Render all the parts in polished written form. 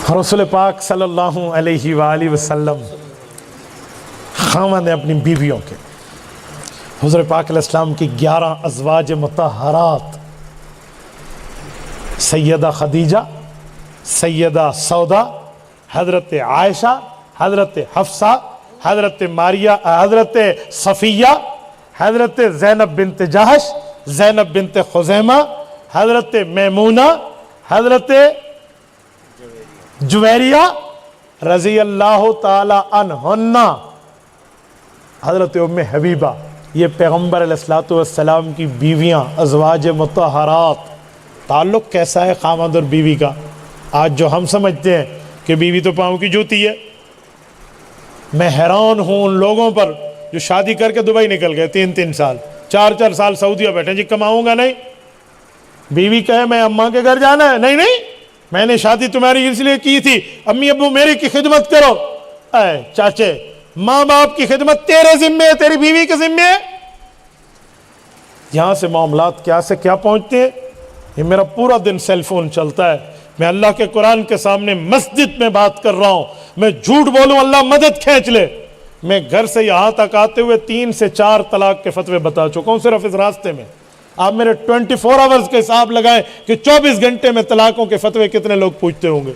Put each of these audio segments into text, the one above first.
رسول پاک صلی اللہ علیہ وآلہ وسلم خاوند ہیں اپنی بیویوں کے. حضور پاک علیہ السلام کی 11 ازواج مطہرات، سیدہ خدیجہ، سیدہ سودا، حضرت عائشہ، حضرت حفصہ، حضرت ماریہ، حضرت صفیہ، حضرت زینب بنت جہش، زینب بنت خزیمہ، حضرت میمونہ، حضرت جویریہ رضی اللہ تعالی عنہن، حضرت ام حبیبہ. یہ پیغمبر علیہ السلام کی بیویاں، ازواج مطہرات. تعلق کیسا ہے خاوند اور بیوی کا؟ آج جو ہم سمجھتے ہیں کہ بیوی تو پاؤں کی جوتی ہے. میں حیران ہوں ان لوگوں پر جو شادی کر کے دبئی نکل گئے، 3 سال 4 سال سعودیہ بیٹھے. جی کماؤں گا نہیں. بیوی کہے میں اماں کے گھر جانا ہے، نہیں میں نے شادی تمہاری اس لیے کی تھی، امی ابو میری کی خدمت کرو. اے چاچے، ماں باپ کی خدمت تیرے ذمے ہے، تیری بیوی کے ذمے ہے. یہاں سے معاملات کیا سے کیا پہنچتے ہیں. یہ میرا پورا دن سیل فون چلتا ہے. میں اللہ کے قرآن کے سامنے مسجد میں بات کر رہا ہوں. میں جھوٹ بولوں اللہ مدد کھینچ لے. میں گھر سے یہاں تک آتے ہوئے 3 سے 4 طلاق کے فتوے بتا چکا ہوں صرف اس راستے میں. آپ میرے 24 آورز کے حساب لگائیں کہ 24 گھنٹے میں طلاقوں کے فتوے کتنے لوگ پوچھتے ہوں گے.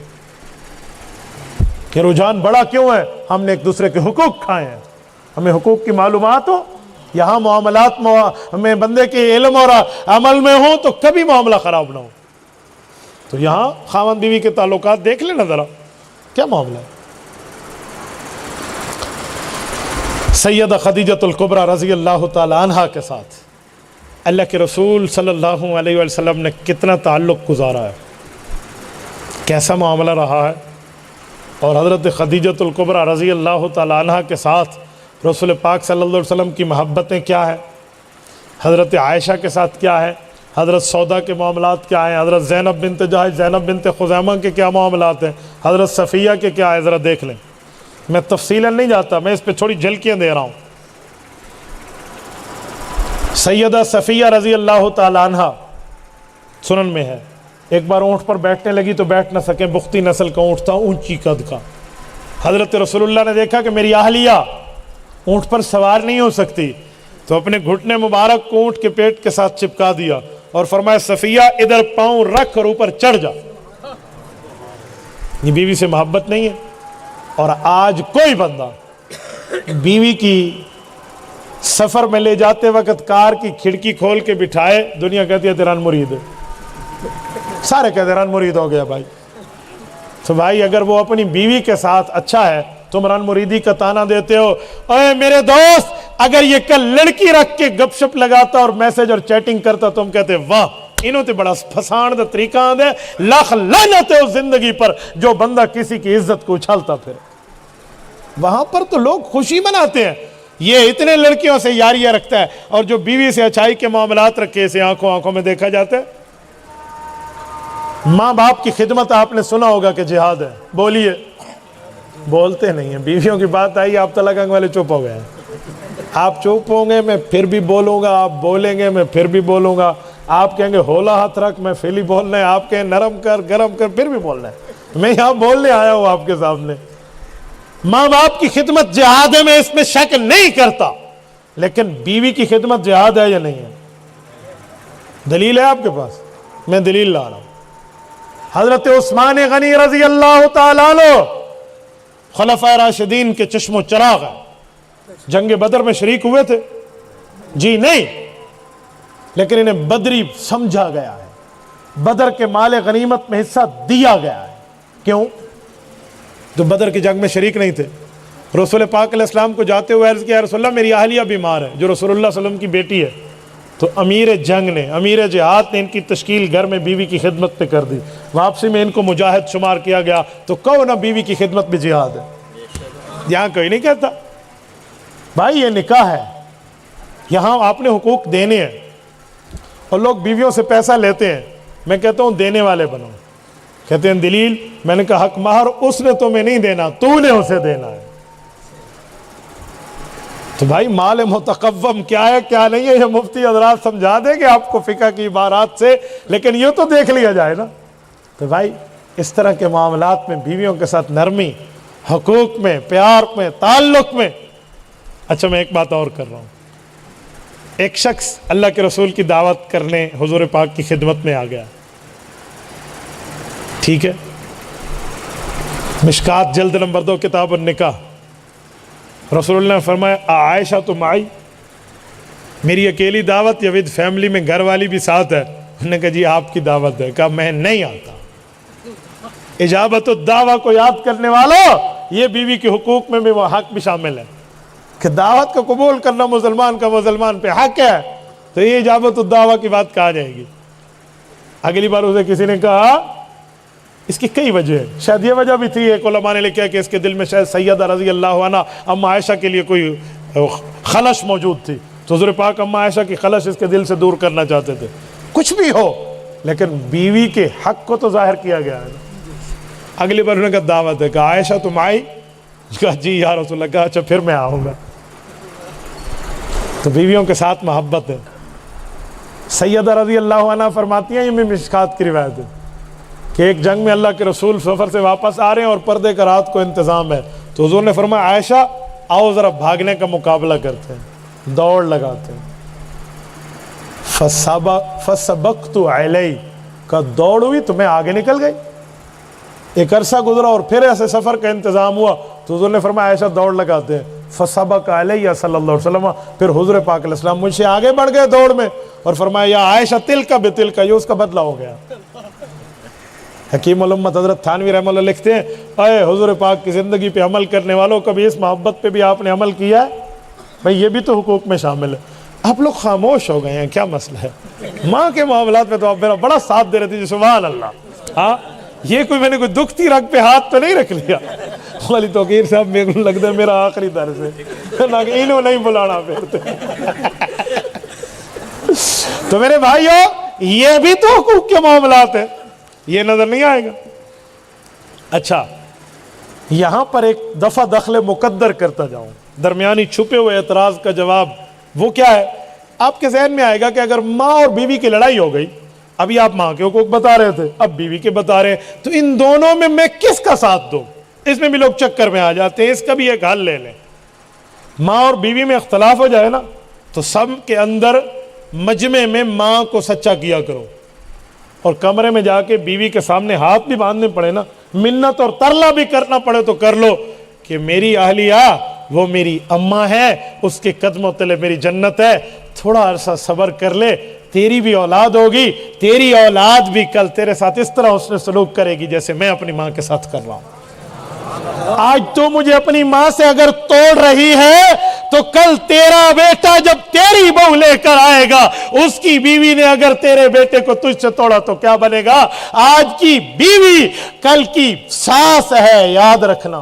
کہ رجحان بڑا کیوں ہے؟ ہم نے ایک دوسرے کے حقوق کھائے ہیں. ہمیں حقوق کی معلومات ہو. یہاں معاملات میں بندے کے علم اور عمل میں ہوں تو کبھی معاملہ خراب نہ ہو. تو یہاں خاوند بیوی کے تعلقات دیکھ لینا ذرا کیا معاملہ ہے. سیدہ خدیجۃ الکبریٰ رضی اللہ تعالی عنہا کے ساتھ اللہ کے رسول صلی اللہ علیہ وسلم نے کتنا تعلق گزارا ہے، کیسا معاملہ رہا ہے. اور حضرت خدیجۃ الکبریٰ رضی اللہ تعالی عنہا کے ساتھ رسول پاک صلی اللہ علیہ وسلم کی محبتیں کیا ہیں، حضرت عائشہ کے ساتھ کیا ہے، حضرت سودا کے معاملات کیا ہیں، حضرت زینب بنت جہش، زینب بنت خزیمہ کے کیا معاملات ہیں، حضرت صفیہ کے کیا ہے، ذرا دیکھ لیں. میں تفصیلاً نہیں جاتا، میں اس پہ تھوڑی جھلکیاں دے رہا ہوں. سیدہ صفیہ رضی اللہ تعالی عنہا سنن میں ہے، ایک بار اونٹ پر بیٹھنے لگی تو بیٹھ نہ سکے. بختی نسل کا اونٹ تھا، اونچی قد کا. حضرت رسول اللہ نے دیکھا کہ میری اہلیہ اونٹ پر سوار نہیں ہو سکتی تو اپنے گھٹنے مبارک کو اونٹ کے پیٹ کے ساتھ چپکا دیا اور فرمایا صفیہ ادھر پاؤں رکھ اور اوپر چڑھ جا. یہ بیوی سے محبت نہیں ہے. اور آج کوئی بندہ بیوی کی سفر میں لے جاتے وقت کار کی کھڑکی کھول کے بٹھائے، دنیا کہتی ہے تیران مرید ہے. سارے کہتے رن مرید ہو گیا بھائی. تو بھائی اگر وہ اپنی بیوی کے ساتھ اچھا ہے تم رن مریدی کا تانا دیتے ہو. اے میرے دوست، اگر یہ کل لڑکی رکھ کے گپ شپ لگاتا اور میسج اور چیٹنگ کرتا تم کہتے واہ انہوں تے بڑا پھسان دا طریقہ آدھے. لاکھ لعنت ہے اس زندگی پر جو بندہ کسی کی عزت کو اچھالتا پھر. وہاں پر تو لوگ خوشی مناتے ہیں. یہ اتنے لڑکیوں سے یاریاں رکھتا ہے اور جو بیوی سے اچھائی کے معاملات رکھے اسے آنکھوں میں دیکھا جاتا ہے. ماں باپ کی خدمت آپ نے سنا ہوگا کہ جہاد ہے. بولیے. بولتے نہیں ہیں. بیویوں کی بات آئی آپ تلک والے چپ ہو گئے ہیں. آپ چپ ہوں گے میں پھر بھی بولوں گا، آپ بولیں گے میں پھر بھی بولوں گا. آپ کہیں گے ہولا ہاتھ رکھ میں پھر ہی بولنا ہے، آپ کہیں نرم کر گرم کر پھر بھی بولنا ہے. میں یہاں بولنے آیا ہوں آپ کے سامنے. ماں باپ کی خدمت جہاد ہے، میں اس میں شک نہیں کرتا، لیکن بیوی کی خدمت جہاد ہے یا نہیں ہے؟ دلیل ہے آپ کے پاس؟ میں دلیل لا رہا ہوں. حضرت عثمان غنی رضی اللہ تعالیٰ عنہ خلفائے راشدین کے چشم و چراغ ہیں. جنگ بدر میں شریک ہوئے تھے؟ جی نہیں، لیکن انہیں بدری سمجھا گیا ہے. بدر کے مال غنیمت میں حصہ دیا گیا ہے. کیوں؟ جو بدر کی جنگ میں شریک نہیں تھے. رسول پاک علیہ السلام کو جاتے ہوئے عرض کیا رسول اللہ میری اہلیہ بیمار ہے، جو رسول اللہ صلی اللہ علیہ وسلم کی بیٹی ہے. تو امیر جنگ نے، امیر جہاد نے ان کی تشکیل گھر میں بیوی کی خدمت پہ کر دی. واپسی میں ان کو مجاہد شمار کیا گیا. تو کہو نا بیوی کی خدمت بھی جہاد ہے. یہاں کوئی نہیں کہتا. بھائی یہ نکاح ہے، یہاں آپ نے حقوق دینے ہیں اور لوگ بیویوں سے پیسہ لیتے ہیں. میں کہتا ہوں دینے والے بنو. کہتے ہیں دلیل؟ میں نے کہا حق مہر اس نے تمہیں نہیں دینا، تو نے اسے دینا ہے. تو بھائی مال متقوم کیا ہے کیا نہیں ہے یہ مفتی حضرات سمجھا دیں گے آپ کو فقہ کی عبارات سے، لیکن یہ تو دیکھ لیا جائے نا. تو بھائی اس طرح کے معاملات میں بیویوں کے ساتھ نرمی، حقوق میں، پیار میں، تعلق میں۔ اچھا میں ایک بات اور کر رہا ہوں، ایک شخص اللہ کے رسول کی دعوت کرنے حضور پاک کی خدمت میں آ گیا، ٹھیک ہے، مشکات جلد نمبر 2 کتاب النکاح، رسول اللہ نے فرمایا عائشہ تم آئی، میری اکیلی دعوت یا ود فیملی میں گھر والی بھی ساتھ ہے؟ انہوں نے کہا جی آپ کی دعوت ہے۔ کہا میں نہیں آتا۔ اجابت الدعوہ کو یاد کرنے والوں، یہ بیوی کے حقوق میں بھی وہ حق بھی شامل ہے کہ دعوت کو قبول کرنا مسلمان کا مسلمان پہ حق ہے، تو یہ اجابت الدعوہ کی بات کہا جائے گی۔ اگلی بار اسے کسی نے کہا، اس کی کئی وجہ ہیں، شاید یہ وجہ بھی تھی، ایک علماء نے لکھا کہ اس کے دل میں شاید سیدہ رضی اللہ عنہ اما عائشہ کے لیے کوئی خلش موجود تھی، تو حضور پاک اما عائشہ کی خلش اس کے دل سے دور کرنا چاہتے تھے۔ کچھ بھی ہو لیکن بیوی کے حق کو تو ظاہر کیا گیا ہے۔ اگلی بار انہوں نے کہا دعوت ہے، کہا عائشہ تم آئی؟ کہا جی یا رسول اللہ۔ کہا اچھا پھر میں آؤں گا۔ تو بیویوں کے ساتھ محبت ہے۔ سیدہ رضی اللہ عنہ فرماتی ہیں، یہ میں مشکات کی روایت ہے کہ ایک جنگ میں اللہ کے رسول سفر سے واپس آ رہے ہیں اور پردے کا رات کو انتظام ہے، تو حضور نے فرمایا عائشہ آؤ ذرا بھاگنے کا مقابلہ کرتے ہیں، دوڑ لگاتے ہیں۔ فسبقت علیہ، کا دوڑ ہوئی تو میں آگے نکل گئی۔ ایک عرصہ گزرا اور پھر ایسے سفر کا انتظام ہوا تو حضور نے فرمایا عائشہ دوڑ لگاتے ہیں۔ فسبق علیہ صلی اللہ علیہ وسلم، پھر حضور پاک علیہ السلام مجھ سے آگے بڑھ گئے دوڑ میں اور فرمایا یا عائشہ تلک بتلک، یہ اس کا بدلہ ہو گیا۔ حکیم الامت حضرت تھانوی رحمہ اللہ لکھتے ہیں، اے حضور پاک کی زندگی پہ عمل کرنے والوں، کبھی اس محبت پہ بھی آپ نے عمل کیا ہے؟ بھئی یہ بھی تو حقوق میں شامل ہے۔ آپ لوگ خاموش ہو گئے ہیں، کیا مسئلہ ہے؟ ماں کے معاملات میں تو آپ میرا بڑا ساتھ دے رہے تھے، سبحان اللہ۔ ہاں یہ کوئی میں نے کوئی دکھتی رگ پہ ہاتھ تو نہیں رکھ لیا؟ والی توقیر صاحب میرے کو لگتا ہے میرا آخری درس ہے، انہوں نہیں بلانا پھر۔ تو میرے بھائیو یہ بھی تو حقوق کے معاملات ہیں، یہ نظر نہیں آئے گا۔ اچھا یہاں پر ایک دفعہ دخل مقدر کرتا جاؤں، درمیانی چھپے ہوئے اعتراض کا جواب وہ کیا ہے؟ آپ کے ذہن میں آئے گا کہ اگر ماں اور بیوی کی لڑائی ہو گئی، ابھی آپ ماں کے حقوق بتا رہے تھے، اب بیوی کے بتا رہے ہیں، تو ان دونوں میں کس کا ساتھ دوں؟ اس میں بھی لوگ چکر میں آ جاتے ہیں، اس کا بھی ایک حل لے لیں۔ ماں اور بیوی میں اختلاف ہو جائے نا تو سب کے اندر مجمع میں ماں کو سچا کیا کرو، اور کمرے میں جا کے بیوی کے سامنے ہاتھ بھی باندھنے پڑے نا، منت اور ترلا بھی کرنا پڑے تو کر لو کہ میری اہلیہ وہ میری اماں ہے، اس کے قدموں تلے میری جنت ہے، تھوڑا عرصہ صبر کر لے، تیری بھی اولاد ہوگی، تیری اولاد بھی کل تیرے ساتھ اس طرح اس نے سلوک کرے گی جیسے میں اپنی ماں کے ساتھ کر رہا ہوں۔ آج تو مجھے اپنی ماں سے اگر توڑ رہی ہے تو کل تیرا بیٹا جب تیری بہو لے کر آئے گا، اس کی بیوی نے اگر تیرے بیٹے کو تجھ سے توڑا تو کیا بنے گا؟ آج کی بیوی کل کی ساس ہے، یاد رکھنا،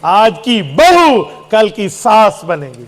آج کی بہو کل کی ساس بنے گی۔